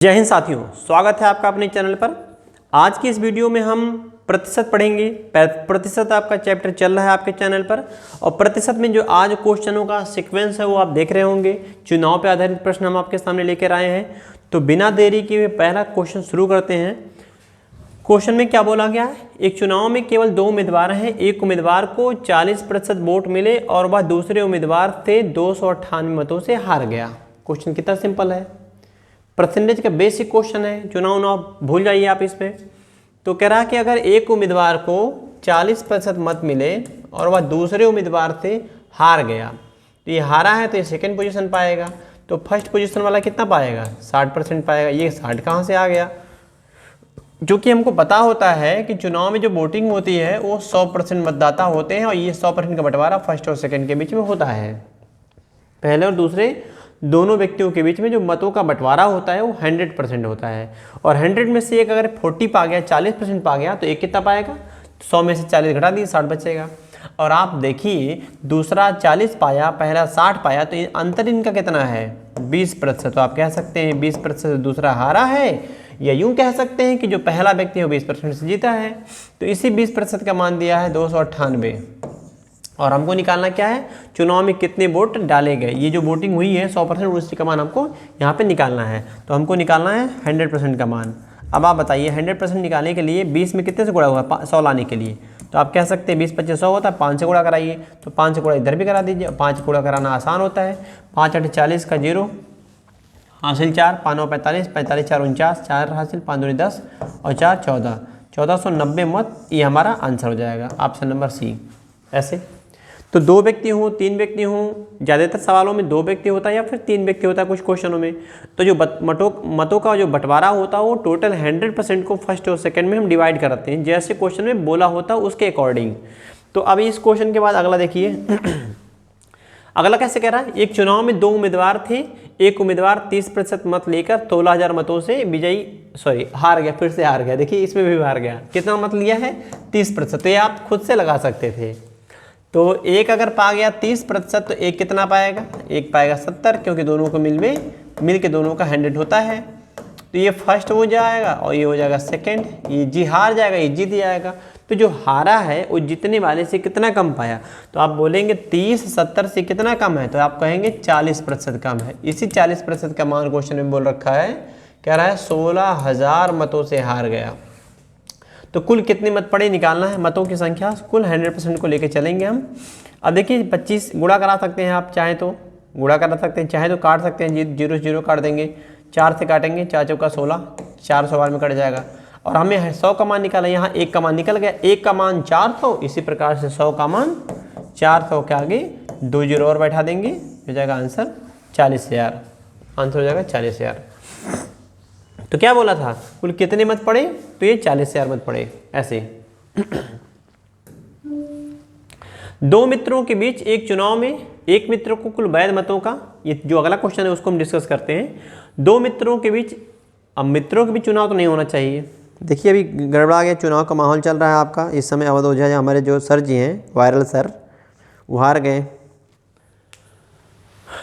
जय हिंद साथियों, स्वागत है आपका अपने चैनल पर। आज की इस वीडियो में हम प्रतिशत पढ़ेंगे। प्रतिशत आपका चैप्टर चल रहा है आपके चैनल पर, और प्रतिशत में जो आज क्वेश्चनों का सीक्वेंस है वो आप देख रहे होंगे। चुनाव पर आधारित प्रश्न हम आपके सामने लेकर आए हैं। तो बिना देरी किए पहला क्वेश्चन शुरू करते हैं। क्वेश्चन में क्या बोला गया है? एक चुनाव में केवल दो उम्मीदवार हैं। एक उम्मीदवार को 40% वोट मिले और वह दूसरे उम्मीदवार से 298 मतों से हार गया। क्वेश्चन कितना सिंपल है, परसेंटेज का बेसिक क्वेश्चन है। चुनाव भूल जाइए आप इसमें। तो कह रहा है कि अगर एक उम्मीदवार को 40% मत मिले और वह दूसरे उम्मीदवार से हार गया, तो ये हारा है तो ये सेकंड पोजीशन पाएगा। तो फर्स्ट पोजीशन वाला कितना पाएगा? 60% पाएगा। ये 60 कहाँ से आ गया? जो कि हमको पता होता है कि चुनाव में जो वोटिंग होती है वो 100% मतदाता होते हैं, और ये 100% का बंटवारा फर्स्ट और सेकंड के बीच में होता है। पहले और दूसरे दोनों व्यक्तियों के बीच में जो मतों का बंटवारा होता है वो 100% होता है। और 100 में से एक अगर 40 पा गया, 40% पा गया, तो एक कितना पाएगा? 100 में से 40 घटा दिए, 60 बचेगा। और आप देखिए दूसरा 40 पाया, पहला 60 पाया, तो अंतर इनका कितना है? 20%। तो आप कह सकते हैं 20% दूसरा हारा है, या यूं कह सकते हैं कि जो पहला व्यक्ति है वो 20% से जीता है। तो इसी 20% का मान दिया है 298। और हमको निकालना क्या है? चुनाव में कितने वोट डाले गए। ये जो वोटिंग हुई है 100%, उसी का मान हमको यहाँ पे निकालना है। तो हमको निकालना है 100% का मान। अब आप बताइए 100% निकालने के लिए 20 में कितने से गुणा हुआ? 100 लाने के लिए तो आप कह सकते हैं 20 25 100 होता है, 5 से गुणा कराइए। तो 5 से गुणा इधर भी करा दीजिए। 5 गुणा कराना आसान होता है। 5 8 40 का 0 हासिल 4, 5 9 45, 45 4 49, 4 हासिल, 5 2 10 और 4 14, 1490 मत। ये हमारा आंसर हो जाएगा, ऑप्शन नंबर सी। ऐसे तो दो व्यक्ति हों, तीन व्यक्ति हों, ज़्यादातर सवालों में दो व्यक्ति होता है या फिर तीन व्यक्ति होता है कुछ क्वेश्चनों में। तो जो मतों का जो बंटवारा होता है वो टोटल 100% को फर्स्ट और सेकंड में हम डिवाइड करते हैं, जैसे क्वेश्चन में बोला होता है उसके अकॉर्डिंग। तो अभी इस क्वेश्चन के बाद अगला देखिए। अगला कैसे कह रहा है? एक चुनाव में दो उम्मीदवार थे। एक उम्मीदवार 30% मत लेकर 16,000 मतों से हार गया। फिर से हार गया। देखिए इसमें भी हार गया। कितना मत लिया है? 30%। तो ये आप खुद से लगा सकते थे। तो एक अगर पा गया 30%, तो एक कितना पाएगा? एक पाएगा 70, क्योंकि दोनों को मिल के दोनों का 100 होता है। तो ये फर्स्ट हो जाएगा और ये हो जाएगा सेकंड। ये जी हार जाएगा, ये जीत जाएगा। तो जो हारा है वो जीतने वाले से कितना कम पाया? तो आप बोलेंगे 30 70 से कितना कम है? तो आप कहेंगे 40% कम है। इसी 40% का मान क्वेश्चन में बोल रखा है। कह रहा है 16,000 मतों से हार गया। तो कुल कितने मत पड़े निकालना है, मतों की संख्या। कुल 100% को लेके चलेंगे हम। अब देखिए 25 गुणा करा सकते हैं आप, चाहे तो गुणा करा सकते हैं, चाहे तो काट सकते हैं। 0 0 काट देंगे, 4 से काटेंगे, 4 चौका 16, 4 सवाल में कट जाएगा। और हमें 100 का मान निकाला, यहाँ 1 का मान निकल गया। 1 का मान 400, इसी प्रकार से 100 का मान 400 के आगे 2 0 और बैठा देंगे, हो जाएगा आंसर 40,000। आंसर हो जाएगा 40,000। तो क्या बोला था? कुल कितने मत पड़े? तो ये 40,000 मत पड़े। ऐसे दो मित्रों के बीच एक चुनाव में एक मित्र को कुल वैध मतों का, ये जो अगला क्वेश्चन है उसको हम डिस्कस करते हैं। दो मित्रों के बीच, अब मित्रों के बीच चुनाव तो नहीं होना चाहिए। देखिए अभी गड़बड़ा गया, चुनाव का माहौल चल रहा है आपका इस समय। अवध ओझा हमारे जो सर जी हैं, वायरल सर, वो हार गए।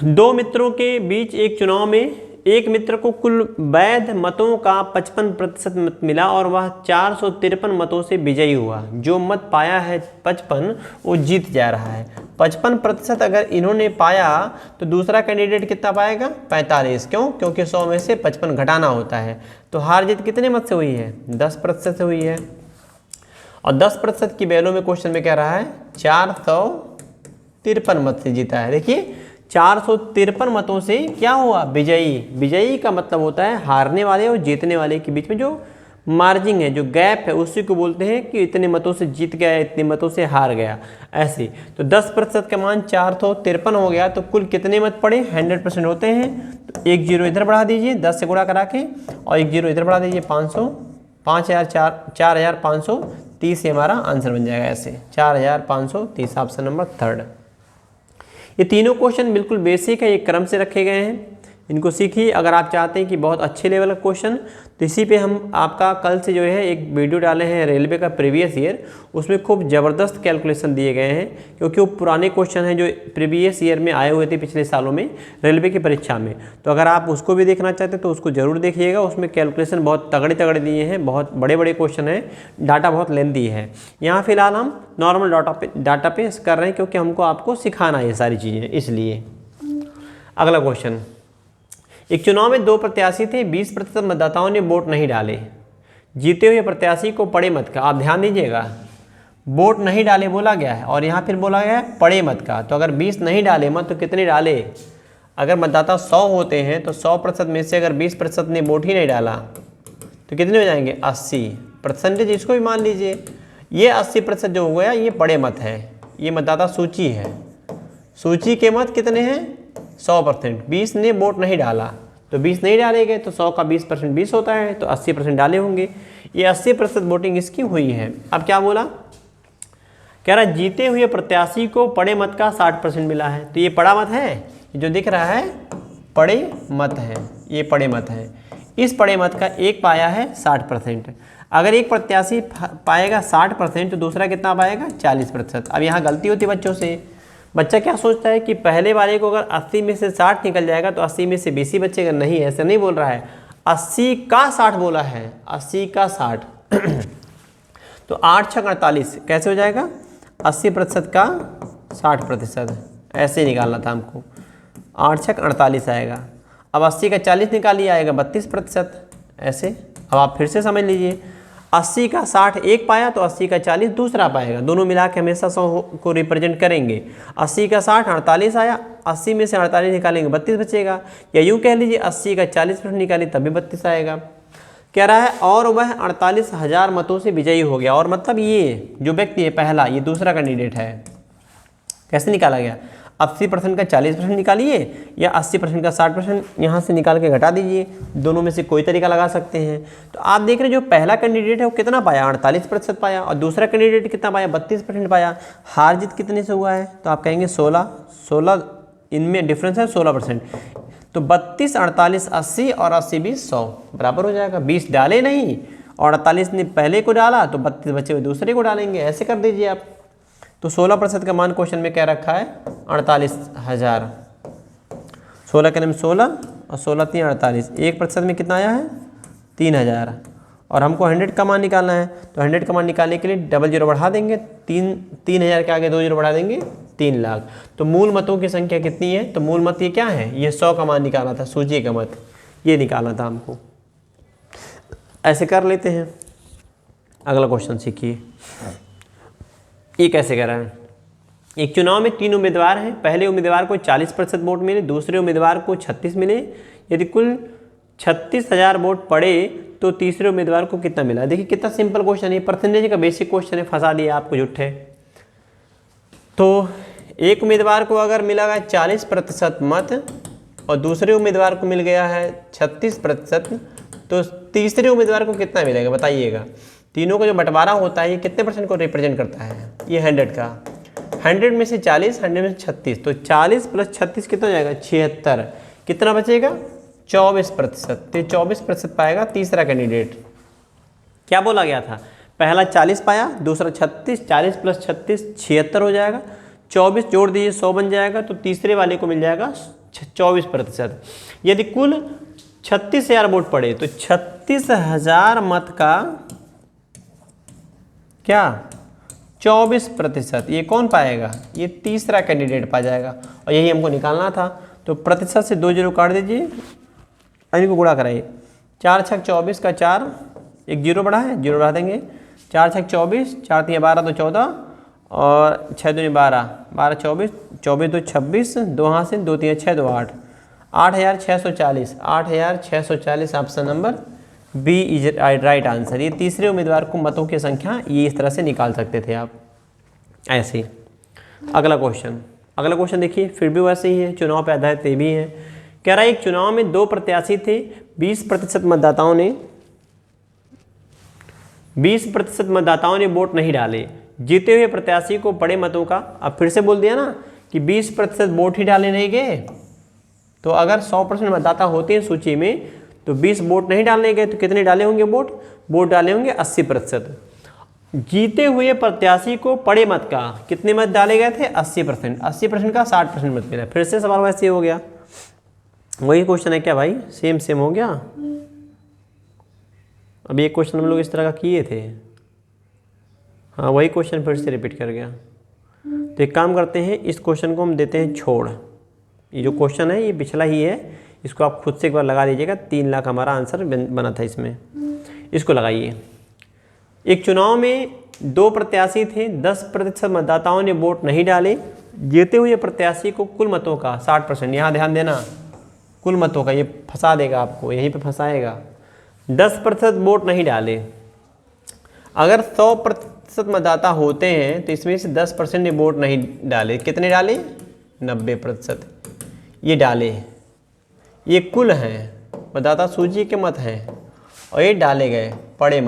दो मित्रों के बीच एक चुनाव में एक मित्र को कुल वैध मतों का 55% मत मिला और वह 453 मतों से विजयी हुआ। जो मत पाया है 55, वो जीत जा रहा है। 55% अगर इन्होंने पाया तो दूसरा कैंडिडेट कितना पाएगा? 45। क्यों? क्योंकि 100 में से 55 घटाना होता है। तो हार जीत कितने मत से हुई है? 10% से हुई है। और 10% की वैल्यू में क्वेश्चन में कह रहा है 453 मत से जीता है। देखिए 453 मतों से क्या हुआ? विजयी। विजयी का मतलब होता है हारने वाले और जीतने वाले के बीच में जो मार्जिन है, जो गैप है, उसी को बोलते हैं कि इतने मतों से जीत गया, इतने मतों से हार गया। ऐसे तो 10% का मान 453 हो गया। तो कुल कितने मत पड़े? 100% होते हैं। तो 1 0 इधर बढ़ा दीजिए 10 से गुणा करा के, और 1 0 इधर बढ़ा दीजिए 500, 4,530 से हमारा आंसर बन जाएगा। ऐसे 4,530, ऑप्शन नंबर 3rd। ये तीनों क्वेश्चन बिल्कुल बेसिक है, ये क्रम से रखे गए हैं। इनको सीखिए। अगर आप चाहते हैं कि बहुत अच्छे लेवल का क्वेश्चन, तो इसी पे हम आपका कल से जो है एक वीडियो डाले हैं रेलवे का प्रीवियस ईयर, उसमें खूब ज़बरदस्त कैलकुलेशन दिए गए हैं, क्योंकि वो पुराने क्वेश्चन हैं जो प्रीवियस ईयर में आए हुए थे पिछले सालों में रेलवे की परीक्षा में। तो अगर आप उसको भी देखना चाहते हैं तो उसको ज़रूर देखिएगा। उसमें कैलकुलेशन बहुत तगड़े तगड़े दिए हैं, बहुत बड़े बड़े क्वेश्चन हैं, डाटा बहुत लेंथी है। यहाँ फिलहाल हम नॉर्मल डाटा पे कर रहे हैं, क्योंकि हमको आपको सिखाना है ये सारी चीज़ें, इसलिए। अगला क्वेश्चन, एक चुनाव में 2 प्रत्याशी थे, 20% मतदाताओं ने वोट नहीं डाले। जीते हुए प्रत्याशी को पड़े मत का, आप ध्यान दीजिएगा, वोट नहीं डाले बोला गया है और यहाँ फिर बोला गया है पड़े मत का। तो अगर 20 नहीं डाले मत, तो कितने डाले? अगर मतदाता 100 होते हैं तो 100% में से अगर 20% ने वोट ही नहीं डाला तो कितने हो जाएंगे? 80%। इसको भी मान लीजिए, ये 80% जो हो गया ये पड़े मत है, ये मतदाता सूची है। सूची के मत कितने हैं? 100%। 20 ने वोट नहीं डाला तो 20 नहीं डाले गए, तो 100 का 20% 20 होता है, तो 80% डाले होंगे। ये 80% वोटिंग इसकी हुई है। अब क्या बोला? कह रहा जीते हुए प्रत्याशी को पड़े मत का 60% मिला है। तो ये पड़ा मत है, ये जो दिख रहा है पड़े मत है, ये पड़े मत है। इस पड़े मत का एक पाया है 60%। अगर एक प्रत्याशी पाएगा 60% तो दूसरा कितना पाएगा? 40%। अब यहाँ गलती होती है बच्चों से। बच्चा क्या सोचता है कि पहले वाले को अगर 80 में से 60 निकल जाएगा तो 80 में से 20 ही बचेगा। नहीं, ऐसा नहीं बोल रहा है, 80 का 60 बोला है, 80 का 60। तो 8 छक 48 कैसे हो जाएगा? 80% का 60%, ऐसे ही निकालना था हमको। 8 छक 48 आएगा। अब 80 का 40 निकालिए, आएगा 32%, ऐसे। अब आप फिर से समझ लीजिए, 80 का 60 एक पाया तो 80 का 40 दूसरा पाएगा, दोनों मिला के हमेशा 100 को रिप्रेजेंट करेंगे। 80 का 60 48 आया, 80 में से 48 निकालेंगे 32 बचेगा। या यूँ कह लीजिए 80 का 40% निकालिए तब भी 32 आएगा। कह रहा है और वह 48,000 मतों से विजयी हो गया। और मतलब ये जो व्यक्ति है पहला, ये दूसरा कैंडिडेट है। कैसे निकाला गया? 80% का 40% निकालिए या 80% का 60% यहाँ से निकाल के घटा दीजिए, दोनों में से कोई तरीका लगा सकते हैं। तो आप देख रहे हैं जो पहला कैंडिडेट है वो कितना पाया? 48% पाया। और दूसरा कैंडिडेट कितना पाया? 32% पाया। हार जीत कितने से हुआ है? तो आप कहेंगे 16 इनमें डिफरेंस है 16%। तो 32, 48, 80 और 80, 20, 100 बराबर हो जाएगा। 20 डाले नहीं और 48 ने पहले को डाला तो 32 बचे हुए दूसरे को डालेंगे, ऐसे कर दीजिए आप। तो 16% का मान क्वेश्चन में क्या रखा है? 48,000। 16 के नाम 16 और 16 3 48, 1% में कितना आया है? 3,000। और हमको 100 का मान निकालना है, तो 100 का मान निकालने के लिए डबल जीरो बढ़ा देंगे, 3,000 के आगे 2 जीरो बढ़ा देंगे, 3 लाख। तो मूल मतों की संख्या कितनी है? तो मूल मत ये क्या है? ये 100 का मान निकालना था, सूची का मत ये निकालना था हमको। ऐसे कर लेते हैं। अगला क्वेश्चन सीखिए, ये कैसे कर रहा है। एक चुनाव में 3 उम्मीदवार हैं। पहले उम्मीदवार को 40% वोट मिले, दूसरे उम्मीदवार को 36 मिले। यदि कुल 36,000 वोट पड़े तो तीसरे उम्मीदवार को कितना मिला? देखिए कितना सिंपल क्वेश्चन है, परसेंटेज का बेसिक क्वेश्चन है, फंसा दिया आपको झूठे। तो एक उम्मीदवार को अगर मिला है 40% मत और दूसरे उम्मीदवार को मिल गया है 36%, तो तीसरे उम्मीदवार को कितना मिलेगा बताइएगा। तीनों का जो बंटवारा होता है ये कितने परसेंट को रिप्रेजेंट करता है? ये 100 का। 100 में से 40, 100 में से 36, तो 40 + 36 कितना हो जाएगा? 76। कितना बचेगा? 24%। तो 24% पाएगा तीसरा कैंडिडेट। क्या बोला गया था? पहला 40 पाया, दूसरा 36, 40 + 36 76 हो जाएगा। 24 जोड़ दीजिए 100 बन जाएगा, तो तीसरे वाले को मिल जाएगा 24%। यदि कुल 36,000 वोट पड़े तो 36,000 मत का क्या? 24%। ये कौन पाएगा? ये तीसरा कैंडिडेट पा जाएगा, और यही हमको निकालना था। तो प्रतिशत से 2 जीरो काट दीजिए, इनको गुणा कराइए। 4 छक 24 का 4, एक जीरो बढ़ा है, जीरो बढ़ा देंगे। 4 छक 24, 4 3 12 तो 14 और 6 दूनी 12, 12 24, 24 2 26, 2 हाथ से 2 3 6 2 8, 8,640। 8,640 option number B is right answer. ये तीसरे उम्मीदवार को मतों की संख्या ये इस तरह से निकाल सकते थे आप ऐसे। अगला क्वेश्चन देखिए, फिर भी वैसे ही है, चुनाव पे आधारित ये भी है। कह रहा है एक चुनाव में 2 प्रत्याशी थे, 20% मतदाताओं ने वोट नहीं डाले। जीते हुए प्रत्याशी को पड़े मतों का, अब फिर से बोल दिया ना कि 20% वोट ही डाले नहीं गए, तो अगर 100% मतदाता होते हैं सूची में तो 20 वोट नहीं डालने गए तो कितने डाले होंगे वोट डाले होंगे 80%। जीते हुए प्रत्याशी को पड़े मत का कितने मत डाले गए थे 80%। 80% का 60% मत मिला। फिर से सवाल वैसे ही हो गया, वही क्वेश्चन है क्या भाई, सेम हो गया। अभी एक क्वेश्चन हम लोग इस तरह का किए थे, हाँ वही क्वेश्चन फिर से रिपीट कर गया। तो एक काम करते हैं, इस क्वेश्चन को हम देते हैं छोड़। ये जो क्वेश्चन है ये पिछला ही है, इसको आप खुद से एक बार लगा लीजिएगा। 3 लाख हमारा आंसर बना था इसमें, इसको लगाइए। एक चुनाव में 2 प्रत्याशी थे, 10% मतदाताओं ने वोट नहीं डाले। जीते हुए प्रत्याशी को कुल मतों का 60%, यहाँ ध्यान देना कुल मतों का, ये फंसा देगा आपको, यहीं पे फंसाएगा। 10% वोट नहीं डाले। अगर 100% मतदाता होते हैं तो इसमें से 10% ने वोट नहीं डाले, कितने डाले 90%, ये डाले। ये कुल हैं मतदाता सूची के मत हैं और ये डाले गए पड़े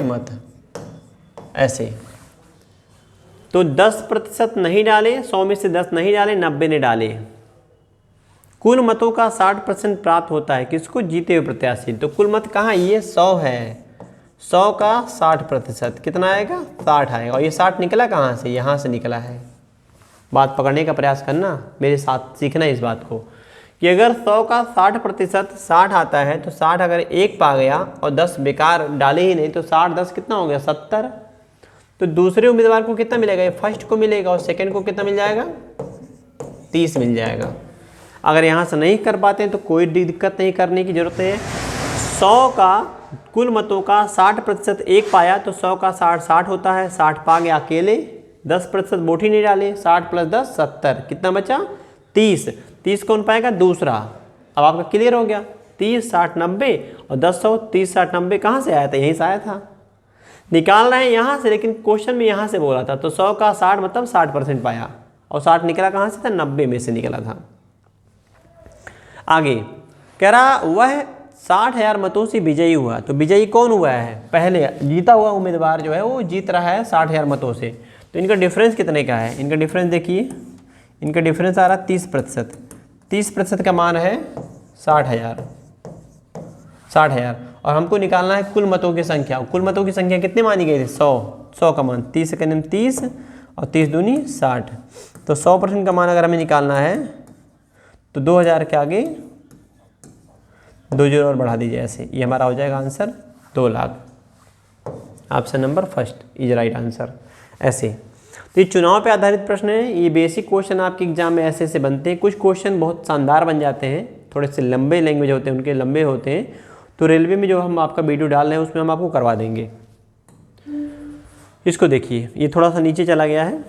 मत ऐसे। तो 10% नहीं डाले, 100 में से 10 नहीं डाले, 90 ने डाले। कुल मतों का 60% प्राप्त होता है किसको, जीते हुए प्रत्याशी। तो कुल मत कहाँ, ये 100 है, 100 का 60% कितना आएगा 60 आएगा। और ये 60 निकला कहाँ से, यहाँ से निकला है। बात पकड़ने का प्रयास करना, मेरे साथ सीखना इस बात को कि अगर 100 का 60% 60 आता है तो 60 अगर एक पा गया और 10 बेकार डाले ही नहीं तो 60-10 कितना हो गया 70। तो दूसरे उम्मीदवार को कितना मिलेगा, ये फर्स्ट को मिलेगा और सेकंड को कितना मिल जाएगा 30 मिल जाएगा। अगर यहाँ से नहीं कर पाते हैं तो कोई दिक्कत नहीं करने की ज़रूरत है। 100 का कुल मतों का 60% एक पाया तो 100 का 60 होता है, 60 पा गया अकेले, 10% वोट ही नहीं डाले, 60 + 10 70, कितना बचा 30 कौन पाएगा दूसरा। अब आपका क्लियर हो गया, 30 60 90 और 10 100 30 60 90 कहाँ से आया था, यहीं से आया था। निकाल रहे हैं यहाँ से, लेकिन क्वेश्चन में यहाँ से बोला था तो 100 का 60 मतलब 60% पाया और 60 निकला कहाँ से था 90 में से निकला था। आगे कह रहा वह 60,000 मतों से विजयी हुआ। तो विजयी कौन हुआ है, पहले जीता हुआ उम्मीदवार जो है वो जीत रहा है 60,000 मतों से। तो इनका डिफरेंस कितने का है, इनका डिफरेंस देखिए, इनका डिफरेंस आ रहा 30%। 30% का मान है 60,000 और हमको निकालना है कुल मतों की संख्या। कुल मतों की संख्या कितने मानी गई थी 100 का मान, 30 से करीब 30 और 30 दूनी 60। तो 100% का मान अगर हमें निकालना है तो 2000 के आगे 2 जीरो और बढ़ा दीजिए ऐसे, ये हमारा हो जाएगा answer 2 lakh. Option number first is right answer. ऐसे तो ये चुनाव पे आधारित प्रश्न है, ये बेसिक क्वेश्चन आपके एग्जाम में ऐसे से बनते हैं। कुछ क्वेश्चन बहुत शानदार बन जाते हैं, थोड़े से लंबे लैंग्वेज होते हैं, उनके लंबे होते हैं। तो रेलवे में जो हम आपका वीडियो डाल रहे हैं उसमें हम आपको करवा देंगे। इसको देखिए, ये थोड़ा सा नीचे चला गया है,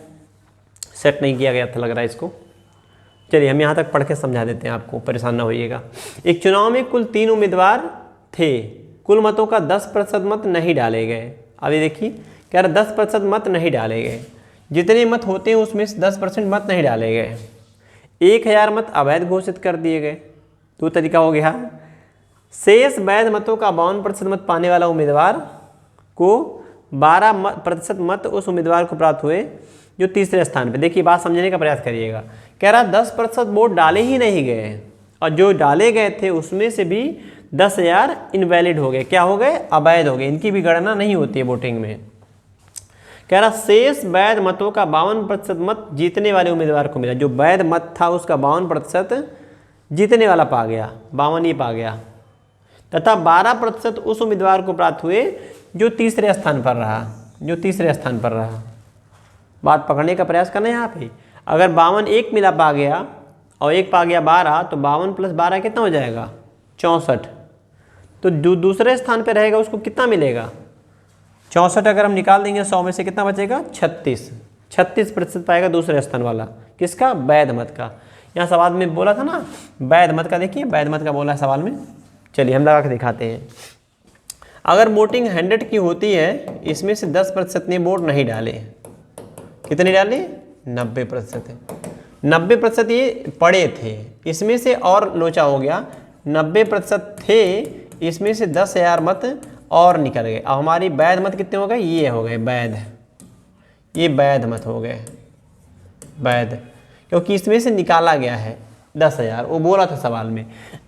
सेट नहीं किया गया था लग रहा है इसको। चलिए हम यहाँ तक पढ़ के समझा देते हैं आपको, परेशान ना होइएगा। एक चुनाव में कुल 3 उम्मीदवार थे, कुल मतों का 10% मत नहीं डाले गए। अभी देखिए कह रहा 10% मत नहीं डाले गए, जितने मत होते हैं उसमें से 10% मत नहीं डाले गए। 1000 मत अवैध घोषित कर दिए गए। 2 तरीका हो गया। शेष वैध मतों का 52% मत पाने वाला उम्मीदवार को 12% मत उस उम्मीदवार को प्राप्त हुए जो तीसरे स्थान पे। देखिए बात समझने का प्रयास करिएगा। कह रहा 10% वोट डाले ही नहीं गए और जो डाले गए थे उसमें से भी 10,000 इनवैलिड हो गए। क्या हो गए, अवैध हो गए, इनकी भी गणना नहीं होती है वोटिंग में। कह रहा शेष वैध मतों का 52% मत जीतने वाले उम्मीदवार को मिला। जो वैध मत था उसका 52% जीतने वाला पा गया, 52 ही पा गया, तथा 12% उस उम्मीदवार को प्राप्त हुए जो तीसरे स्थान पर रहा। बात पकड़ने का प्रयास करना है यहाँ पे। अगर 52 एक मिला पा गया और एक पा गया 12, तो 52 + 12 कितना हो जाएगा 64। तो जो दूसरे स्थान पे रहेगा उसको कितना मिलेगा 64। अगर हम निकाल देंगे 100 में से कितना बचेगा 36% पाएगा दूसरे स्थान वाला। किसका, वैध मत का। यहाँ सवाल में बोला था ना वैध मत का, देखिए वैध मत का बोला है सवाल में। चलिए हम लगा के दिखाते हैं। अगर वोटिंग 100 की होती है, इसमें से 10% ने वोट नहीं डाले, कितने डाले 90%। 90% ये पड़े थे, इसमें से और लोचा हो गया। 90% थे, इसमें से 10,000 मत और निकल गए। अब हमारी वैध मत कितने हो गए, ये हो गए वैध, ये वैध मत हो गए वैध, क्योंकि इसमें से निकाला गया है। 10,000, वो बोला था सवाल में।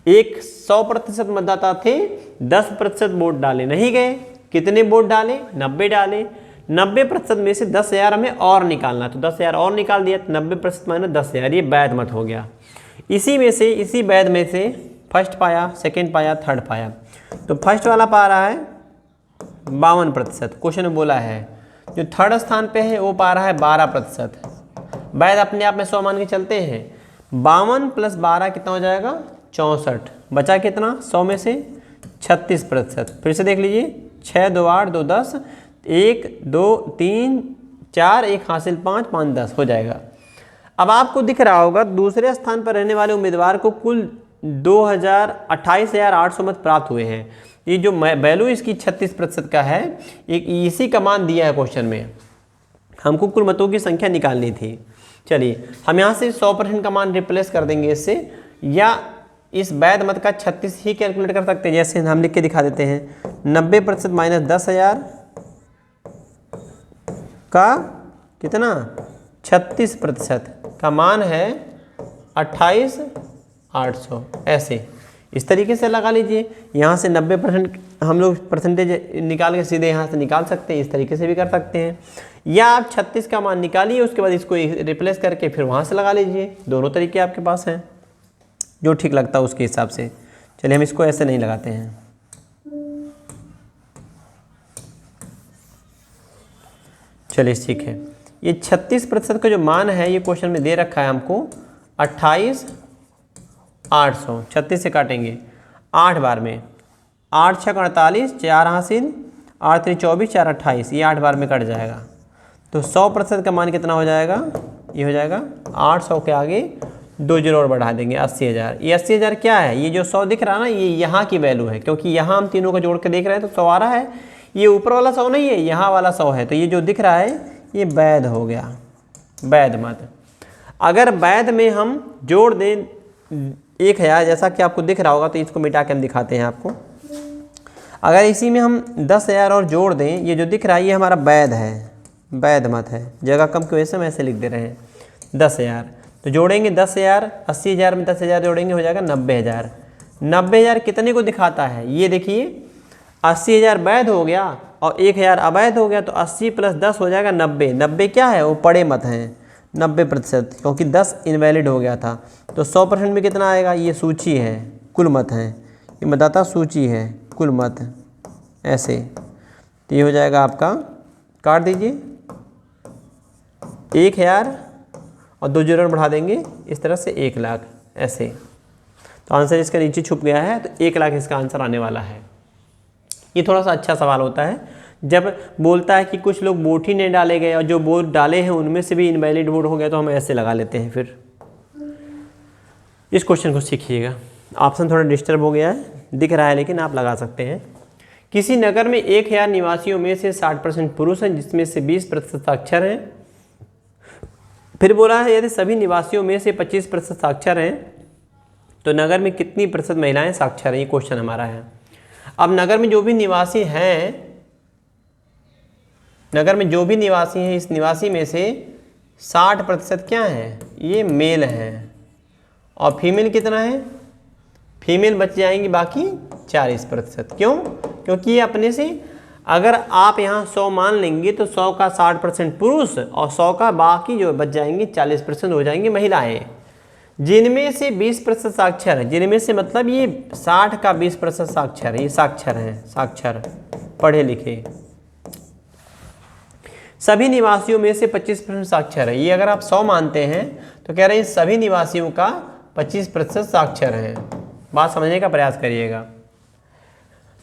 100% मतदाता थे, 10% वोट डाले नहीं गए। कितने वोट डाले? 90 डाले। 90% में से 10,000 हमें और निकालना, तो 10,000 और निकाल दिया, तो 90% माइनस 10,000, ये वैध मत हो गया। इसी वैध में से फर्स्ट पाया, सेकंड पाया, थर्ड पाया। तो फर्स्ट वाला पा रहा है 52%, क्वेश्चन में बोला है। जो थर्ड स्थान पे है वो पा रहा है 12%। वैध अपने आप में 100 मान के चलते हैं। 52 + 12 कितना हो जाएगा? 64। बचा कितना? 100 में से 36%। फिर से देख लीजिए, 6 2 8 2 10, 1 2 3 4, 1 हासिल 5 5 10 हो जाएगा। अब आपको दिख रहा होगा दूसरे स्थान पर रहने वाले उम्मीदवार को कुल 28,800 मत प्राप्त हुए हैं। ये जो वैल्यू इसकी 36% का है, एक इसी का मान दिया है क्वेश्चन में। हमको कुल मतों की संख्या निकालनी थी। चलिए हम यहाँ से 100% का मान रिप्लेस कर देंगे इससे, या इस वैध मत का 36 ही कैलकुलेट कर सकते हैं। जैसे हम लिख के दिखा देते हैं, 90% माइनस 10,000 का कितना? 36% का मान है 28,800। ऐसे इस तरीके से लगा लीजिए। यहाँ से 90% हम लोग परसेंटेज निकाल के सीधे यहाँ से निकाल सकते हैं, इस तरीके से भी कर सकते हैं। या आप 36 का मान निकालिए, उसके बाद इसको रिप्लेस करके फिर वहाँ से लगा लीजिए। दोनों तरीके आपके पास हैं, जो ठीक लगता है उसके हिसाब से। चलिए हम इसको ऐसे नहीं लगाते हैं। चलिए ठीक है, ये 36% का जो मान है ये क्वेश्चन में दे रखा है हमको 28,800। 36 से काटेंगे 8 बार में, 8 6 48, 4 हासिल 8 3 24, 4 28, ये 8 बार में कट जाएगा। तो 100% का मान कितना हो जाएगा? ये हो जाएगा 800 के आगे 2 जीरो और बढ़ा देंगे, 80,000। ये 80,000 क्या है? ये जो 100 दिख रहा है ना, ये यहाँ की वैल्यू है, क्योंकि यहाँ हम तीनों को जोड़ के देख रहे हैं तो 100 आ रहा है। ये ऊपर वाला 100 नहीं है, यहाँ वाला 100 है। तो ये जो दिख रहा है ये वैध हो गया, वैध मत। अगर वैध में हम जोड़ दें 1,000, जैसा कि आपको दिख रहा होगा, तो इसको मिटा के हम दिखाते हैं आपको। अगर इसी में हम 10,000 और जोड़ दें, ये जो दिख रहा है ये हमारा वैध है, वैध मत है। जगह कम की वजह से हम ऐसे लिख दे रहे हैं 10,000। तो जोड़ेंगे 10,000, 80,000 में 10,000 जोड़ेंगे हो जाएगा 90,000। 90,000 कितने को दिखाता है? ये देखिए 80,000 वैध हो गया और 1,000 अवैध हो गया, तो 80 + 10 हो जाएगा 90। 90 क्या है? वो पड़े मत हैं, 90%, क्योंकि 10 इनवैलिड हो गया था। तो 100% में कितना आएगा? ये सूची है, कुल मत है, ये मतदाता सूची है, कुल मत ऐसे। तो ये हो जाएगा आपका, काट दीजिए 1,000 और 2 जीरो बढ़ा देंगे इस तरह से 1,00,000 ऐसे। तो आंसर इसका नीचे छुप गया है, तो 1,00,000 इसका आंसर आने वाला है। ये थोड़ा सा अच्छा सवाल होता है जब बोलता है कि कुछ लोग वोट ही नहीं डाले गए और जो वोट डाले हैं उनमें से भी इनवैलिड वोट हो गया, तो हम ऐसे लगा लेते हैं। फिर इस क्वेश्चन को सीखिएगा। ऑप्शन थोड़ा डिस्टर्ब हो गया है, दिख रहा है, लेकिन आप लगा सकते हैं। किसी नगर में 1,000 निवासियों में से 60% पुरुष हैं, जिसमें से 20% साक्षर हैं। फिर बोला है यदि सभी निवासियों में से 25% साक्षर हैं तो नगर में कितनी प्रतिशत महिलाएं साक्षर हैं? ये क्वेश्चन हमारा है। अब नगर में जो भी निवासी हैं, नगर में जो भी निवासी हैं, इस निवासी में से 60% क्या है? ये मेल हैं। और फीमेल कितना है? फीमेल बच जाएंगी बाकी 40%। क्यों? क्योंकि ये अपने से, अगर आप यहाँ 100 मान लेंगे तो 100 का 60% पुरुष और 100 का बाकी जो बच जाएंगे 40% हो जाएंगी महिलाएं, जिनमें से 20% साक्षर है। जिनमें से मतलब ये 60 का 20% साक्षर है, ये साक्षर हैं, साक्षर पढ़े लिखे। सभी निवासियों में से 25% साक्षर है। ये अगर आप 100 मानते हैं तो कह रहे हैं सभी निवासियों का 25% साक्षर है। बात समझने का प्रयास करिएगा।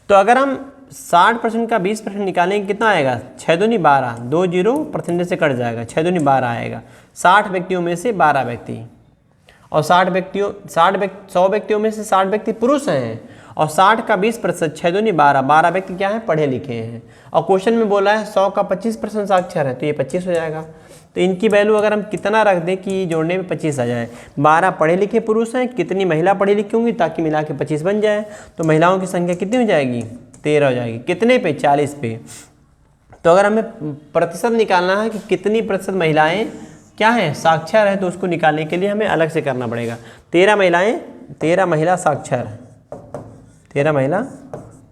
तो अगर हम 60% का 20% निकालेंगे कितना आएगा? 6 दूनी 12, 2 जीरो परसेंटेज से कट जाएगा, 6 दूनी 12 आएगा। 60 व्यक्तियों में से 12 व्यक्ति, और 100 व्यक्तियों में से 60 व्यक्ति पुरुष हैं, और 60 का 20%, 6 दूनी 12, 12 व्यक्ति क्या है? पढ़े लिखे हैं। और क्वेश्चन में बोला है 100 का 25% साक्षर है, तो ये 25 हो जाएगा। तो इनकी वैल्यू अगर हम कितना रख दें कि जोड़ने में 25 आ जाए। 12 पढ़े लिखे पुरुष हैं, कितनी महिला पढ़ी लिखी होंगी ताकि मिला के 25 बन जाए। तो महिलाओं की संख्या कितनी हो जाएगी? 13 हो जाएगी। कितने पे? 40 पे। तो अगर हमें प्रतिशत निकालना है कि कितनी प्रतिशत महिलाएं क्या है? साक्षर है, तो उसको निकालने के लिए हमें अलग से करना पड़ेगा। 13 महिलाएं, 13 महिला साक्षर, 13 महिला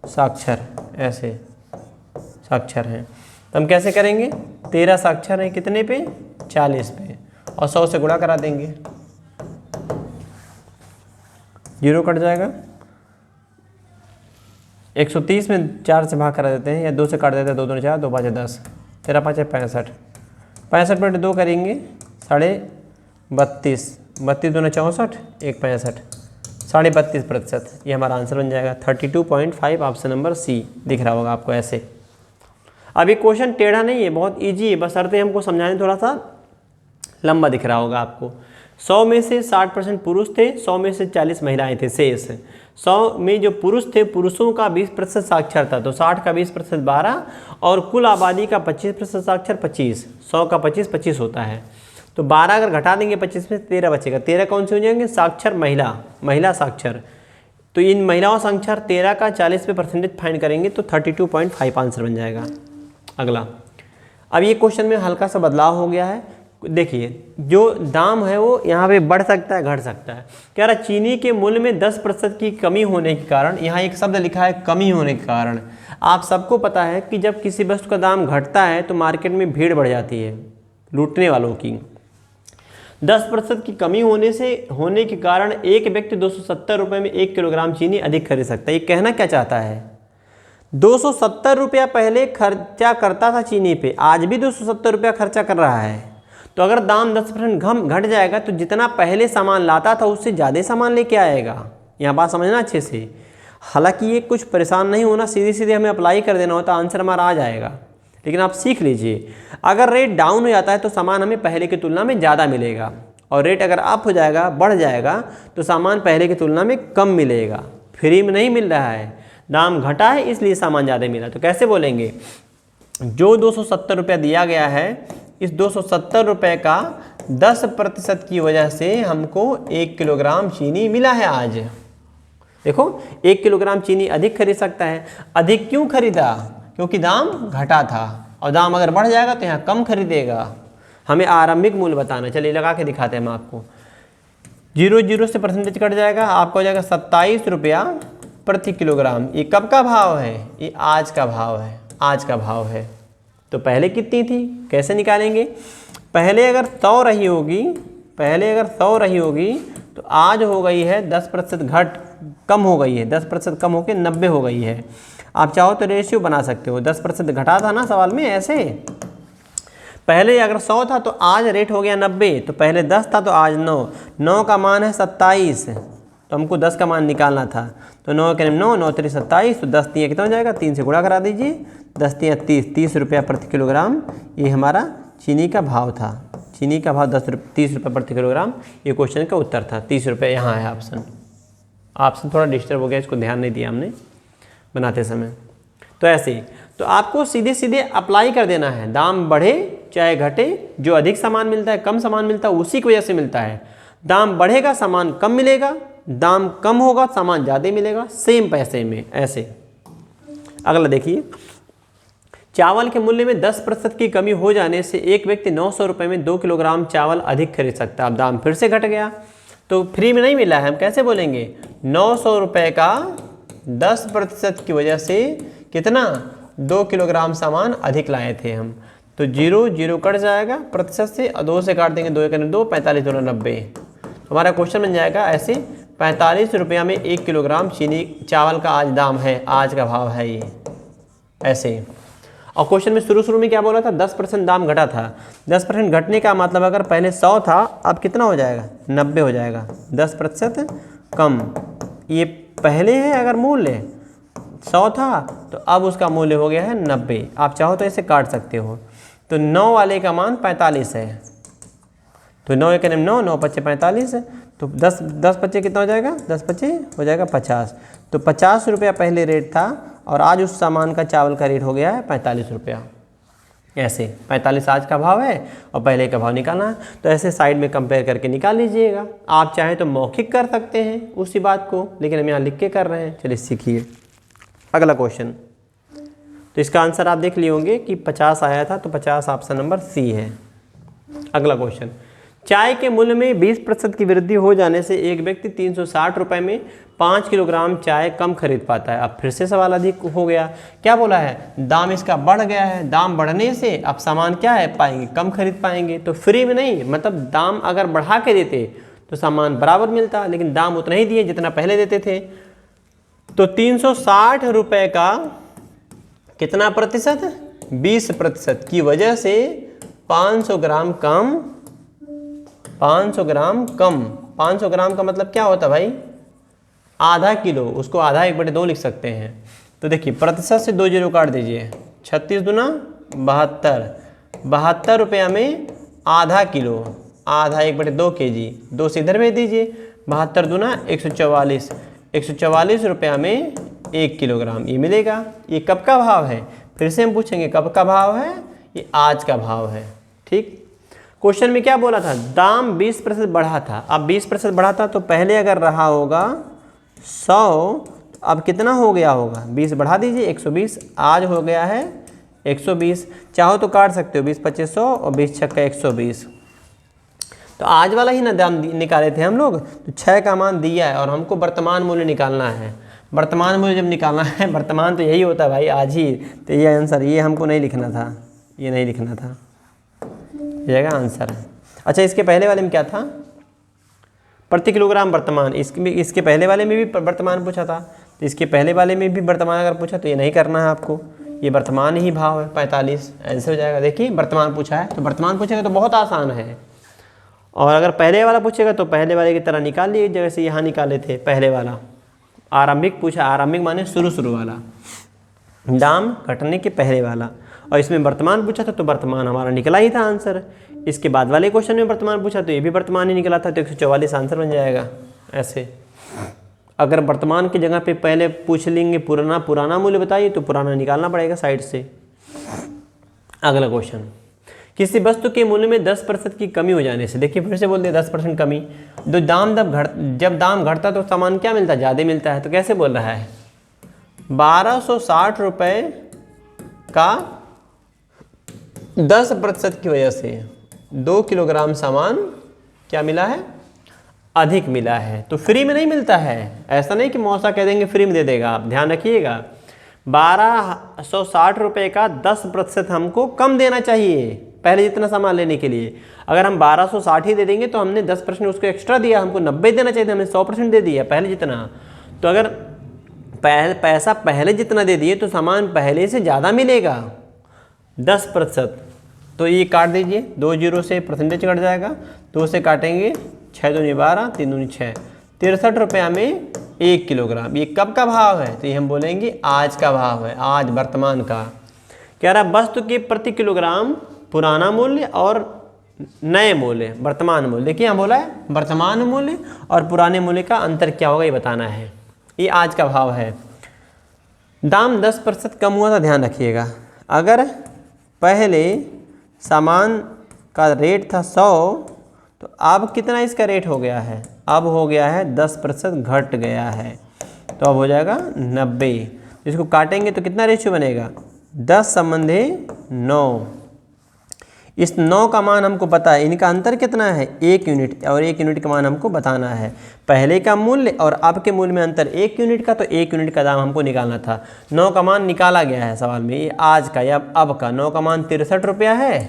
साक्षर ऐसे साक्षर हैं। तो हम कैसे करेंगे, 13 साक्षर हैं कितने पे, 40 पे, और 100 से गुणा करा देंगे, 0 कट जाएगा। 130 में 4 से भाग करा देते हैं या 2 से काट देते हैं, 2 दूनी 4, 2 5 10, 13 5 65, 65 में 2 करेंगे 32.5, 32 दूना 64, 1 65, 32.5%। ये हमारा आंसर बन जाएगा 32.5, ऑप्शन नंबर सी दिख रहा होगा आपको ऐसे। अब ये क्वेश्चन टेढ़ा नहीं है, बहुत इजी है, बस अर्थ हमको समझाने थोड़ा सा लंबा दिख रहा होगा आपको। 100 में से 60% पुरुष थे, 100 में से 40 महिलाएं थे शेष। 100 में जो पुरुष थे, पुरुषों का 20% साक्षर था, तो 60 का 20% 12, और कुल आबादी का 25% साक्षर 25, 100 का 25 25 होता है। तो 12 अगर घटा देंगे 25 में 13 बचेगा। 13 कौन से हो जाएंगे, साक्षर महिला, महिला साक्षर। तो इन महिलाओं साक्षर 13 का 40 पे परसेंटेज फाइंड करेंगे तो 32.5 आंसर बन जाएगा। अगला, अब ये क्वेश्चन में हल्का सा बदलाव हो गया है। देखिए जो दाम है वो यहाँ पे बढ़ सकता है, घट सकता है। कह रहा चीनी के मूल्य में 10% की कमी होने के कारण, यहाँ एक शब्द लिखा है कमी होने के कारण। आप सबको पता है कि जब किसी वस्तु का दाम घटता है तो मार्केट में भीड़ बढ़ जाती है लूटने वालों की। 10% की कमी होने के कारण एक व्यक्ति 270 रुपये में 1 किलोग्राम चीनी अधिक खरीद सकता है। ये कहना क्या चाहता है, 270 रुपया पहले खर्चा करता था चीनी पे, आज भी 270 रुपया खर्चा कर रहा है। तो अगर दाम 10% घट जाएगा तो जितना पहले सामान लाता था उससे ज़्यादा सामान लेके आएगा। यहाँ बात समझना अच्छे से। हालांकि ये कुछ परेशान नहीं होना, सीधे सीधे हमें अप्लाई कर देना होता, आंसर हमारा आ जाएगा। लेकिन आप सीख लीजिए, अगर रेट डाउन हो जाता है तो सामान हमें पहले की तुलना में ज़्यादा मिलेगा, और रेट अगर अप हो जाएगा, बढ़ जाएगा, तो सामान पहले की तुलना में कम मिलेगा। फ्री में नहीं मिल रहा है, दाम घटा है इसलिए सामान ज़्यादा मिला। तो कैसे बोलेंगे, जो 270 रुपया दिया गया है, इस 270 रुपये का 10% की वजह से हमको 1 किलोग्राम चीनी मिला है आज। देखो 1 किलोग्राम चीनी अधिक खरीद सकता है। अधिक क्यों खरीदा, क्योंकि दाम घटा था, और दाम अगर बढ़ जाएगा तो यहाँ कम खरीदेगा। हमें आरंभिक मूल्य बताना, चलिए लगा के दिखाते हैं हम आपको। 0 से परसेंटेज कट जाएगा, आपका हो जाएगा 27 रुपया प्रति किलोग्राम। ये कब का भाव है, ये आज का भाव है, आज का भाव है। तो पहले कितनी थी, कैसे निकालेंगे, पहले अगर 100 रही होगी, पहले अगर 100 रही होगी तो आज हो गई है 10% कम हो गई है, 10% कम होकर 90 हो गई है। आप चाहो तो रेशियो बना सकते हो, 10% घटा था ना सवाल में, ऐसे पहले अगर 100 था तो आज रेट हो गया 90, तो पहले 10 था तो आज 9, 9 का मान है 27, तो हमको 10 का मान निकालना था। तो 9 के 9, 9 3 27, तो 10 3 कितना हो जाएगा, 3 से गुणा करा दीजिए, 10 3 30 रुपया प्रति किलोग्राम। ये हमारा चीनी का भाव था, चीनी का भाव 30 रुपये प्रति किलोग्राम। ये क्वेश्चन का उत्तर था, 30 रुपये यहाँ है ऑप्शन। ऑप्शन थोड़ा डिस्टर्ब हो गया, इसको ध्यान नहीं दिया हमने बनाते समय। तो ऐसे तो आपको सीधे सीधे अप्लाई कर देना है, दाम बढ़े चाहे घटे, जो अधिक सामान मिलता है, कम सामान मिलता है, उसी की वजह से मिलता है। दाम बढ़ेगा सामान कम मिलेगा, दाम कम होगा सामान ज़्यादा मिलेगा, सेम पैसे में, ऐसे। अगला देखिए, चावल के मूल्य में 10% की कमी हो जाने से एक व्यक्ति 900 रुपये में 2 किलोग्राम चावल अधिक खरीद सकता है। अब दाम फिर से घट गया तो फ्री में नहीं मिला है, हम कैसे बोलेंगे, 900 रुपये का 10% की वजह से कितना, 2 किलोग्राम सामान अधिक लाए थे हम। तो 0 0 कट जाएगा प्रतिशत से, और 2 से काट देंगे, 2 1 2, 45 2 90। हमारा क्वेश्चन बन जाएगा ऐसे, 45 रुपया में 1 किलोग्राम चीनी चावल का आज दाम है, आज का भाव है ये, ऐसे। और क्वेश्चन में शुरू में क्या बोला था, 10% दाम घटा था। 10% घटने का मतलब अगर पहले 100 था, अब कितना हो जाएगा, 90 हो जाएगा, 10% कम। ये पहले है अगर मूल्य 100 था तो अब उसका मूल्य हो गया है 90। आप चाहो तो इसे काट सकते हो। तो 9 वाले का मान 45 है, तो 9 1 9, 9 5 45, तो 10 25 कितना हो जाएगा, 10 25 हो जाएगा 50। तो 50 रुपया पहले रेट था, और आज उस सामान का चावल का रेट हो गया है 45 रुपया। ऐसे 45 आज का भाव है और पहले का भाव निकालना है। तो ऐसे साइड में कंपेयर करके निकाल लीजिएगा। आप चाहें तो मौखिक कर सकते हैं उसी बात को, लेकिन हम यहाँ लिख के कर रहे हैं। चलिए सीखिए अगला क्वेश्चन। तो इसका आंसर आप देख लिए होंगे कि 50 आया था, तो 50 ऑप्शन नंबर सी है। अगला क्वेश्चन, चाय के मूल्य में 20% की वृद्धि हो जाने से एक व्यक्ति 360 रुपये में 5 किलोग्राम चाय कम खरीद पाता है। अब फिर से सवाल अधिक हो गया। क्या बोला है, दाम इसका बढ़ गया है, दाम बढ़ने से अब सामान क्या है पाएंगे, कम खरीद पाएंगे। तो फ्री में नहीं, मतलब दाम अगर बढ़ा के देते तो सामान बराबर मिलता, लेकिन दाम उतना ही दिए जितना पहले देते थे। तो 360 रुपये का कितना प्रतिशत, 20% की वजह से 500 ग्राम कम, 500 ग्राम कम। 500 ग्राम का मतलब क्या होता भाई, आधा किलो, उसको आधा 1/2 लिख सकते हैं। तो देखिए प्रतिशत से 2 जीरो काट दीजिए, 36 दूना 72, 72 रुपया में आधा किलो, आधा 1/2 kg, 2 से इधर भेज दीजिए, 72 दूना 144, 144 रुपया में 1 किलोग्राम ये मिलेगा। ये कब का भाव है, फिर से हम पूछेंगे कब का भाव है, ये आज का भाव है। ठीक, क्वेश्चन में क्या बोला था, दाम 20% बढ़ा था। अब 20% बढ़ा था तो पहले अगर रहा होगा 100, अब कितना हो गया होगा, 20 बढ़ा दीजिए 120, आज हो गया है 120। चाहो तो काट सकते हो, 20 25 100 और 20 छक्का 120। तो आज वाला ही ना दाम निकाले थे हम लोग, तो 6 का मान दिया है और हमको वर्तमान मूल्य निकालना है। वर्तमान मूल्य जब निकालना है, वर्तमान तो यही होता है भाई आज ही, तो ये आंसर, ये हमको नहीं लिखना था, ये नहीं लिखना था, ये आंसर है। अच्छा, इसके पहले वाले में क्या था, प्रति किलोग्राम वर्तमान, इसके पहले वाले में भी वर्तमान पूछा था, तो इसके पहले वाले में भी वर्तमान अगर पूछा तो ये नहीं करना है आपको, ये वर्तमान ही भाव है 45, ऐसे हो जाएगा। देखिए वर्तमान पूछा है तो वर्तमान पूछेगा तो बहुत आसान है, और अगर पहले वाला पूछेगा तो पहले वाले की तरह निकाल लिए, जैसे यहाँ निकाले थे पहले वाला। आरंभिक पूछा, आरंभिक माने शुरू वाला, दाम घटने के पहले वाला, और इसमें वर्तमान पूछा था तो वर्तमान हमारा निकला ही था आंसर। इसके बाद वाले क्वेश्चन में वर्तमान पूछा तो ये भी वर्तमान ही निकला था, तो 144 आंसर बन जाएगा। ऐसे अगर वर्तमान की जगह पे पहले पूछ लेंगे पुराना मूल्य बताइए तो पुराना निकालना पड़ेगा साइड से। अगला क्वेश्चन, किसी वस्तु के मूल्य में 10% की कमी हो जाने से, देखिए फिर से बोल दे 10% कमी, जब दाम घटता तो सामान क्या मिलता है, ज़्यादा मिलता है। तो कैसे बोल रहा है, 1260 रुपये का 10% की वजह से 2 किलोग्राम सामान क्या मिला है, अधिक मिला है। तो फ्री में नहीं मिलता है, ऐसा नहीं कि मौसा कह देंगे फ्री में दे देगा, आप ध्यान रखिएगा। 1260 रुपये का 10% हमको कम देना चाहिए पहले जितना सामान लेने के लिए। अगर हम 1260 ही दे देंगे तो हमने 10% उसको एक्स्ट्रा दिया, हमको 90 देना चाहिए था, हमने 100% दे दिया पहले जितना। तो अगर पैसा पहले जितना दे दिए तो सामान पहले से ज़्यादा मिलेगा 10%। तो ये काट दीजिए, 2 जीरो से परसेंटेज कट जाएगा, 2 से काटेंगे 6 दूनी 12, 3 दूनी 6, 63 रुपया में 1 किलोग्राम। ये कब का भाव है, तो ये हम बोलेंगे आज का भाव है, आज वर्तमान का। कह रहा वस्तु के प्रति किलोग्राम पुराना मूल्य और नए मूल्य, वर्तमान मूल्य। देखिए यहाँ बोला है वर्तमान मूल्य और पुराने मूल्य का अंतर क्या होगा ये बताना है। ये आज का भाव है। दाम 10% कम हुआ था, ध्यान रखिएगा। अगर पहले सामान का रेट था 100 तो अब कितना इसका रेट हो गया है, अब हो गया है 10% घट गया है, तो अब हो जाएगा 90। इसको काटेंगे तो कितना रेशियो बनेगा, 10/9। इस 9 का मान हमको पता है, इनका अंतर कितना है 1 यूनिट, और 1 यूनिट का मान हमको बताना है। पहले का मूल्य और अब के मूल्य में अंतर 1 यूनिट का, तो 1 यूनिट का दाम हमको निकालना था। 9 का मान निकाला गया है सवाल में, ये आज का या अब का। 9 का मान 63 रुपया है,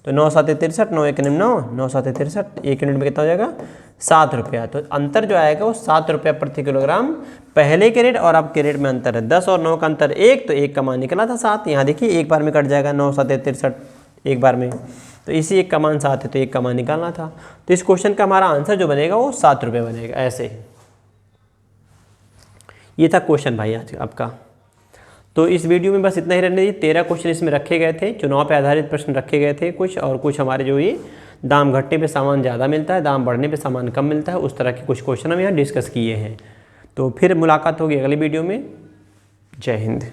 तो 9 7 63, 9 1 9, 9 7 63, 1 यूनिट में कितना हो जाएगा 7 रुपया। तो अंतर जो आएगा वो 7 रुपया प्रति किलोग्राम, पहले के रेट और अब के रेट में अंतर है। 10 और 9 का अंतर 1, तो 1 का मान निकला था 7। यहाँ देखिए एक बार में कट जाएगा, 9 7 63 एक बार में, तो इसी 1 का मान 7 है, तो 1 का मान निकालना था। तो इस क्वेश्चन का हमारा आंसर जो बनेगा वो 7 रुपये बनेगा। ऐसे ही ये था क्वेश्चन भाई आज आपका। तो इस वीडियो में बस इतना ही रहने दीजिए। 13 क्वेश्चन इसमें रखे गए थे, चुनाव पे आधारित प्रश्न रखे गए थे कुछ, और कुछ हमारे जो ये दाम घटने पे सामान ज़्यादा मिलता है, दाम बढ़ने पे सामान कम मिलता है, उस तरह के कुछ क्वेश्चन हम यहाँ डिस्कस किए हैं। तो फिर मुलाकात होगी अगली वीडियो में। जय हिंद।